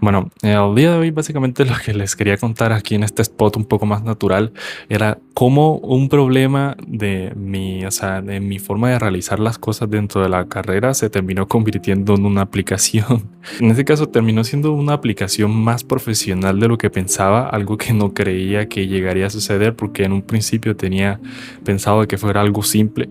Bueno, el día de hoy básicamente lo que les quería contar aquí en este spot un poco más natural era cómo un problema de mi, o sea, de mi forma de realizar las cosas dentro de la carrera se terminó convirtiendo en una aplicación. En este caso terminó siendo una aplicación más profesional de lo que pensaba, algo que no creía que llegaría a suceder porque en un principio tenía pensado de que fuera algo simple,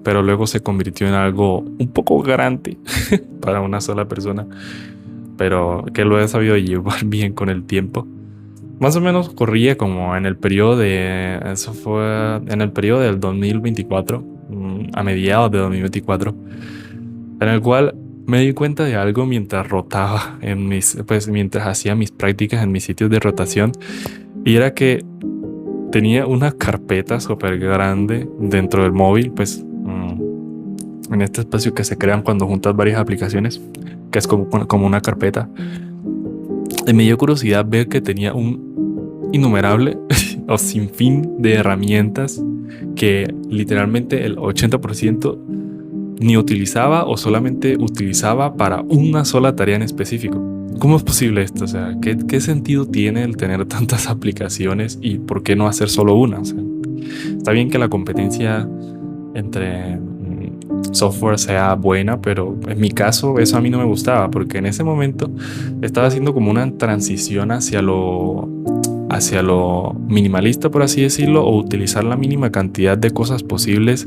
pero luego se convirtió en algo un poco grande para una sola persona, pero que lo he sabido llevar bien con el tiempo. Más o menos corría como en el periodo de, eso fue en el periodo del 2024, a mediados de 2024, en el cual me di cuenta de algo mientras rotaba en mis, pues mientras hacía mis prácticas en mis sitios de rotación, y era que tenía una carpeta súper grande dentro del móvil, pues en este espacio que se crean cuando juntas varias aplicaciones, que es como una carpeta. Y me dio curiosidad ver que tenía un innumerable o sinfín de herramientas que literalmente el 80% ni utilizaba o solamente utilizaba para una sola tarea en específico. ¿Cómo es posible esto? O sea, ¿qué sentido tiene el tener tantas aplicaciones y por qué no hacer solo una? O sea, está bien que la competencia entre software sea buena, pero en mi caso eso a mí no me gustaba porque en ese momento estaba haciendo como una transición hacia lo minimalista, por así decirlo, o utilizar la mínima cantidad de cosas posibles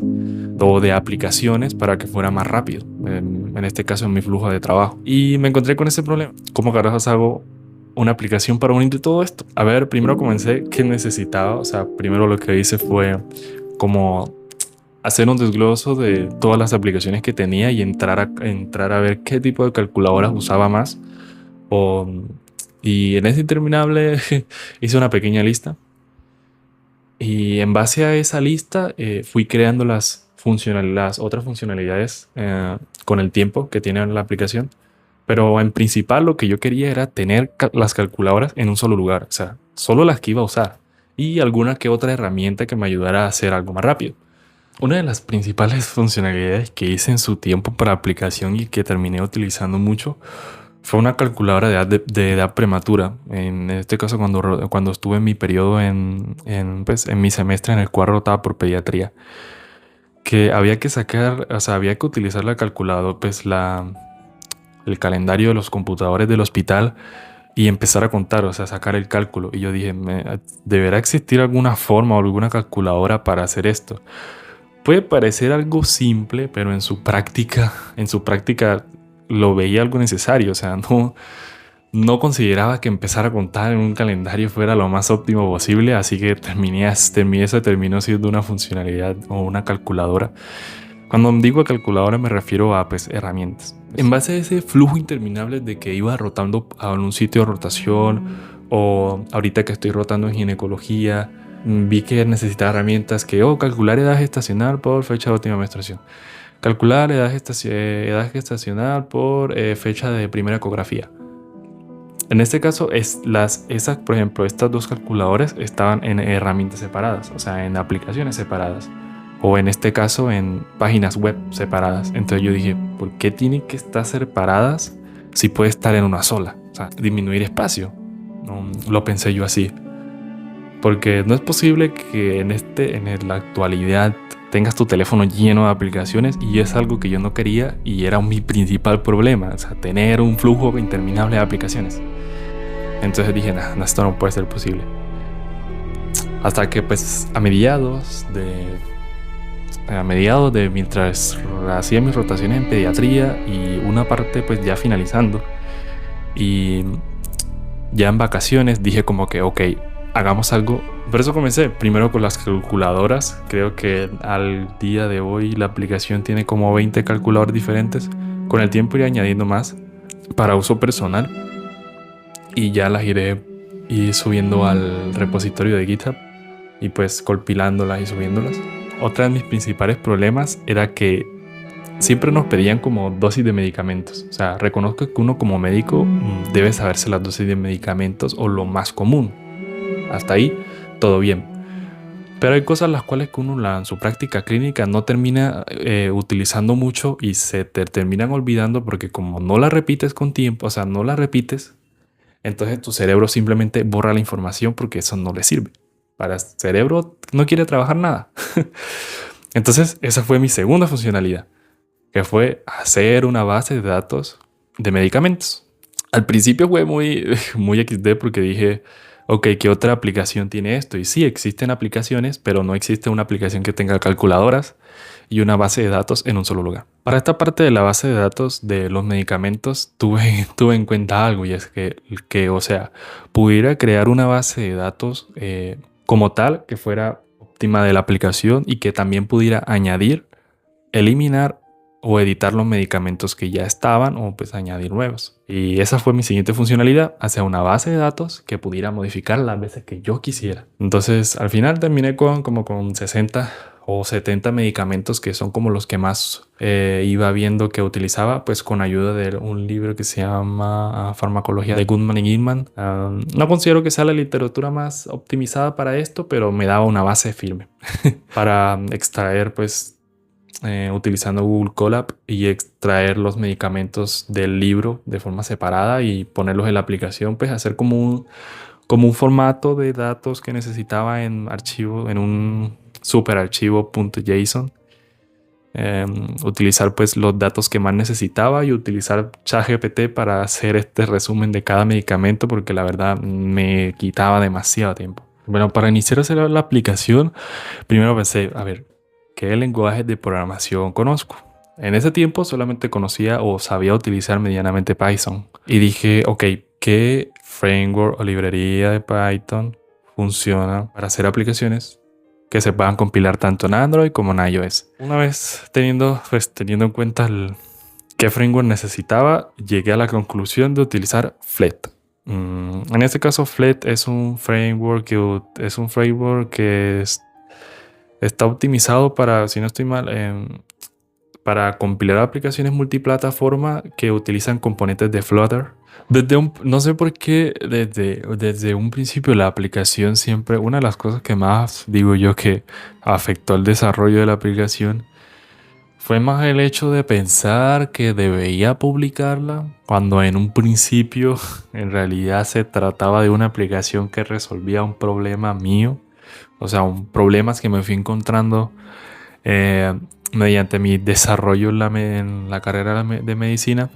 o de aplicaciones para que fuera más rápido, en este caso en mi flujo de trabajo. Y me encontré con ese problema. ¿Cómo carajos hago una aplicación para unir de todo esto? A ver, primero comencé qué necesitaba. O sea, primero lo que hice fue como hacer un desgloso de todas las aplicaciones que tenía y entrar a ver qué tipo de calculadoras usaba más. O, y en ese interminable hice una pequeña lista. Y en base a esa lista fui creando las otras funcionalidades con el tiempo que tiene la aplicación. Pero en principal lo que yo quería era tener las calculadoras en un solo lugar. O sea, solo las que iba a usar. Y alguna que otra herramienta que me ayudara a hacer algo más rápido. Una de las principales funcionalidades que hice en su tiempo para aplicación y que terminé utilizando mucho fue una calculadora de edad prematura. En este caso, cuando estuve en mi periodo pues, en mi semestre en el cual rotaba por pediatría, que había que sacar, o sea, había que utilizar la calculadora, pues el calendario de los computadores del hospital y empezar a contar, o sea, sacar el cálculo. Y yo dije, ¿deberá existir alguna forma o alguna calculadora para hacer esto? Puede parecer algo simple, pero en su práctica lo veía algo necesario. O sea, no consideraba que empezar a contar en un calendario fuera lo más óptimo posible, así que terminó siendo una funcionalidad o una calculadora. Cuando digo calculadora me refiero a pues herramientas. En base a ese flujo interminable de que iba rotando a un sitio de rotación o ahorita que estoy rotando en ginecología, vi que necesitaba herramientas que, calcular edad gestacional por fecha de última menstruación. Calcular edad gestacional por fecha de primera ecografía. En este caso, por ejemplo, estas dos calculadoras estaban en herramientas separadas, o sea, en aplicaciones separadas, o en este caso en páginas web separadas. Entonces yo dije, ¿por qué tienen que estar separadas si puede estar en una sola? O sea, disminuir espacio. Lo pensé yo así. Porque no es posible que en la actualidad tengas tu teléfono lleno de aplicaciones, y es algo que yo no quería y era mi principal problema, o sea, tener un flujo interminable de aplicaciones. Entonces dije, no, esto no puede ser posible. Hasta que pues a mediados de mientras hacía mis rotaciones en pediatría y una parte pues ya finalizando y ya en vacaciones, dije como que ok, hagamos algo. Por eso comencé primero con las calculadoras. Creo que al día de hoy la aplicación tiene como 20 calculadores diferentes. Con el tiempo iré añadiendo más para uso personal y ya las iré subiendo al repositorio de GitHub y pues compilándolas y subiéndolas. Otra de mis principales problemas era que siempre nos pedían como dosis de medicamentos. O sea, reconozco que uno como médico debe saberse las dosis de medicamentos o lo más común. Hasta ahí, todo bien. Pero hay cosas las cuales que uno en su práctica clínica no termina utilizando mucho y se te terminan olvidando porque como no la repites con tiempo, o sea, no la repites, Entonces tu cerebro simplemente borra la información porque eso no le sirve. Para el cerebro no quiere trabajar nada. Entonces esa fue mi segunda funcionalidad, que fue hacer una base de datos de medicamentos. Al principio fue muy XD porque dije, ok, ¿qué otra aplicación tiene esto? Y sí, existen aplicaciones, pero no existe una aplicación que tenga calculadoras y una base de datos en un solo lugar. Para esta parte de la base de datos de los medicamentos, tuve en cuenta algo, y es o sea, pudiera crear una base de datos como tal, que fuera óptima de la aplicación y que también pudiera añadir, eliminar o editar los medicamentos que ya estaban o pues añadir nuevos. Y esa fue mi siguiente funcionalidad, hacer una base de datos que pudiera modificar las veces que yo quisiera. Entonces al final terminé como con 60 o 70 medicamentos que son como los que más iba viendo que utilizaba, pues con ayuda de un libro que se llama Farmacología de Goodman y Gilman. No considero que sea la literatura más optimizada para esto, pero me daba una base firme para extraer pues utilizando Google Colab y extraer los medicamentos del libro de forma separada y ponerlos en la aplicación, pues hacer como un formato de datos que necesitaba en archivo, en un super archivo .json. Utilizar pues los datos que más necesitaba y utilizar ChatGPT para hacer este resumen de cada medicamento, porque la verdad me quitaba demasiado tiempo. Bueno, para iniciar a hacer la aplicación, primero pensé, a ver, ¿qué lenguajes de programación conozco? En ese tiempo solamente conocía o sabía utilizar medianamente Python. Y dije, ok, ¿qué framework o librería de Python funciona para hacer aplicaciones que se puedan compilar tanto en Android como en iOS? Una vez teniendo en cuenta qué framework necesitaba, llegué a la conclusión de utilizar Flet. En este caso, Flet es un framework que está optimizado para, si no estoy mal, para compilar aplicaciones multiplataforma que utilizan componentes de Flutter. No sé por qué desde un principio la aplicación siempre, una de las cosas que más digo yo que afectó el desarrollo de la aplicación fue más el hecho de pensar que debía publicarla, cuando en un principio en realidad se trataba de una aplicación que resolvía un problema mío. O sea, problemas que me fui encontrando mediante mi desarrollo en la carrera de medicina.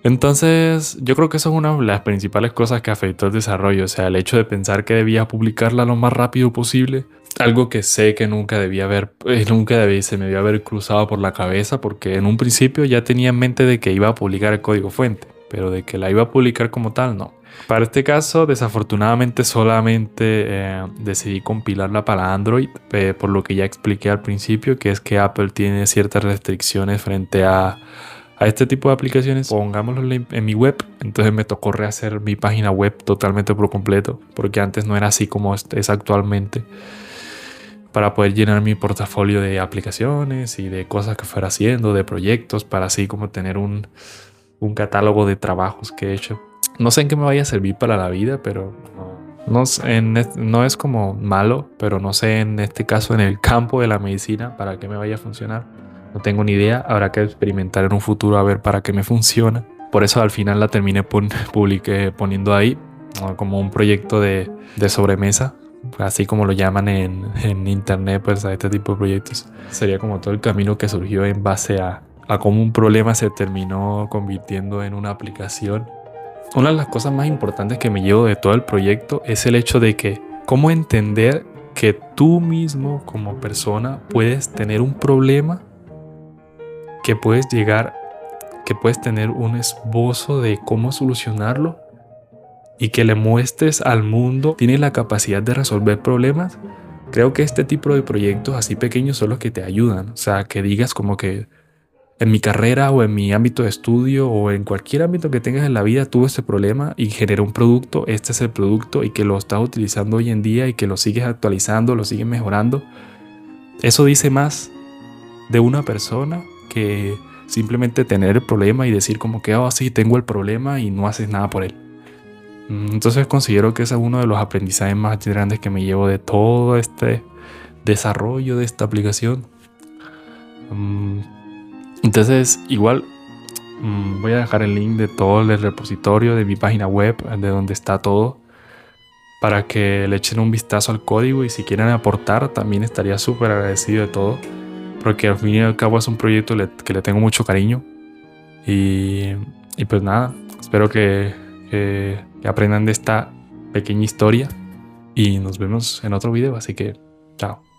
Entonces, yo creo que eso es una de las principales cosas que afectó el desarrollo. O sea, el hecho de pensar que debía publicarla lo más rápido posible. Algo que sé que se me debía haber cruzado por la cabeza, porque en un principio ya tenía en mente de que iba a publicar el código fuente, pero de que la iba a publicar como tal, no. Para este caso, desafortunadamente solamente decidí compilarla para Android, por lo que ya expliqué al principio, que es que Apple tiene ciertas restricciones frente a este tipo de aplicaciones. Pongámoslo en mi web, entonces me tocó rehacer mi página web totalmente por completo, porque antes no era así como es actualmente, para poder llenar mi portafolio de aplicaciones y de cosas que fuera haciendo, de proyectos, para así como tener un catálogo de trabajos que he hecho. No sé en qué me vaya a servir para la vida, pero no es como malo, pero no sé en este caso en el campo de la medicina para qué me vaya a funcionar. No tengo ni idea, habrá que experimentar en un futuro a ver para qué me funciona. Por eso al final la terminé poniendo ahí como un proyecto de sobremesa, así como lo llaman en internet, pues a este tipo de proyectos. Sería como todo el camino que surgió en base a cómo un problema se terminó convirtiendo en una aplicación. Una de las cosas más importantes que me llevo de todo el proyecto es el hecho de que cómo entender que tú mismo como persona puedes tener un problema, que puedes tener un esbozo de cómo solucionarlo y que le muestres al mundo tienes la capacidad de resolver problemas. Creo que este tipo de proyectos así pequeños son los que te ayudan. O sea, que digas como que en mi carrera o en mi ámbito de estudio o en cualquier ámbito que tengas en la vida tuve este problema y generé un producto, este es el producto, y que lo estás utilizando hoy en día y que lo sigues actualizando, lo sigues mejorando. Eso dice más de una persona que simplemente tener el problema y decir como que sí, tengo el problema y no haces nada por él. Entonces considero que ese es uno de los aprendizajes más grandes que me llevo de todo este desarrollo de esta aplicación. Entonces igual Voy a dejar el link de todo el repositorio de mi página web, de donde está todo, para que le echen un vistazo al código y si quieren aportar también estaría súper agradecido de todo, porque al fin y al cabo es un proyecto que le tengo mucho cariño y, y pues nada, espero que aprendan de esta pequeña historia y nos vemos en otro video, así que chao.